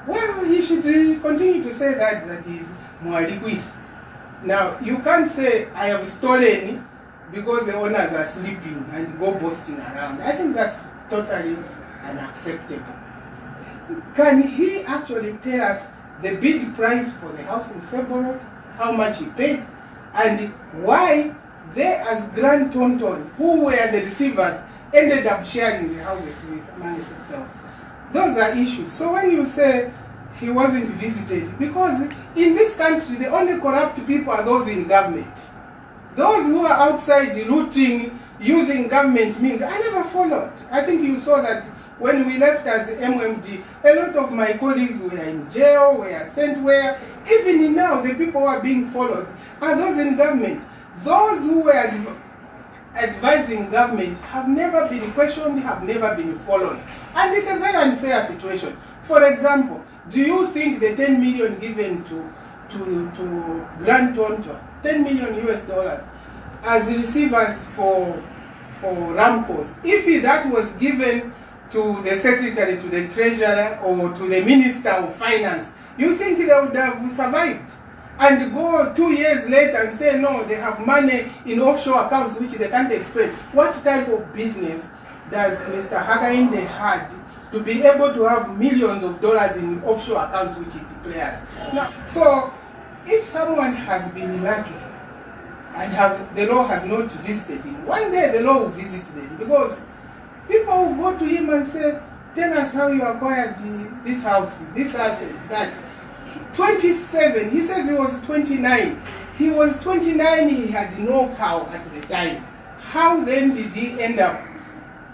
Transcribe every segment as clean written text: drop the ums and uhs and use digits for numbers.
Well, he should continue to say that is Mwalikwis. Now, you can't say, I have stolen because the owners are sleeping and go boasting around. I think that's totally unacceptable. Can he actually tell us the bid price for the house in Sebo, how much he paid, and why they as Grand Tonton, who were the receivers, ended up sharing the houses with amongst themselves? Those are issues. So when you say he wasn't visited, because in this country the only corrupt people are those in government. Those who are outside looting, using government means, I never followed. I think you saw that when we left as the MMD, a lot of my colleagues were in jail, were sent where. Even now, the people who are being followed are those in government. Those who were advising government have never been questioned, have never been followed. And it's a very unfair situation. For example, do you think the 10 million given to Grand Tonton, 10 million US dollars, as receivers for Ramcos, if that was given to the secretary, to the treasurer, or to the minister of finance, you think they would have survived? And go 2 years later and say, no, they have money in offshore accounts which they can't explain. What type of business does Mr. Hakainde had to be able to have millions of dollars in offshore accounts which he declares? Now, so if someone has been lucky and the law has not visited him, one day the law will visit them, because people will go to him and say, tell us how you acquired this house, this asset, that. 27, he says he was 29. He was 29, he had no cow at the time. How then did he end up,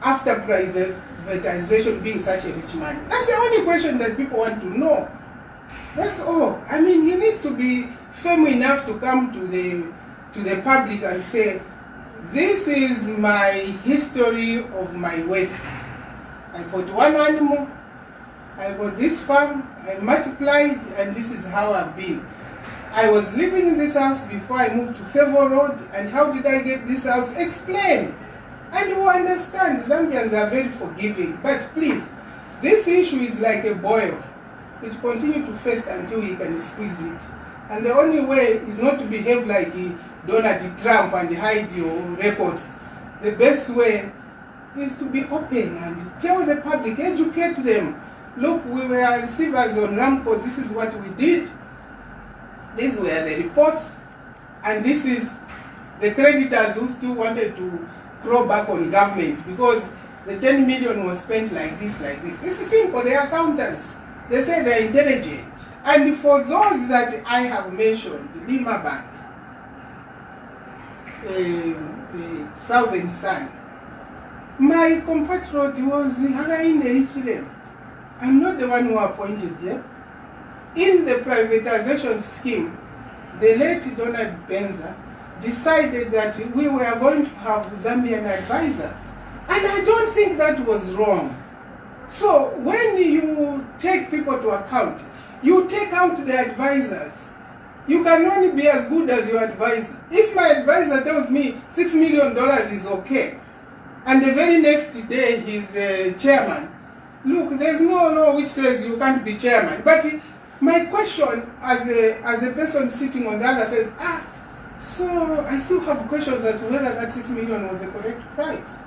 after privatization, being such a rich man? That's the only question that people want to know. That's all. I mean, he needs to be firm enough to come to the public and say, this is my history of my wealth. I bought one animal, I got this farm, I multiplied, and this is how I've been. I was living in this house before I moved to Sebo Road, and how did I get this house? Explain. And you understand, Zambians are very forgiving. But please, this issue is like a boil. It continues to fest until he can squeeze it. And the only way is not to behave like Donald Trump and hide your records. The best way is to be open and tell the public, educate them. Look, we were receivers on Ramcos, this is what we did. These were the reports. And this is the creditors who still wanted to crawl back on government because the 10 million was spent like this, like this. It's simple, they're accountants. They say they're intelligent. And for those that I have mentioned, Lima Bank, Southern Sun, my compatriot was Hakainde Hichilema. I'm not the one who appointed them. In the privatization scheme, the late Donald Benza decided that we were going to have Zambian advisors. And I don't think that was wrong. So when you take people to account, you take out the advisors. You can only be as good as your advisor. If my advisor tells me $6 million is okay, and the very next day he's chairman, look, there's no law which says you can't be chairman. But my question as a person sitting on the other side, so I still have questions as to whether that $6 million was the correct price.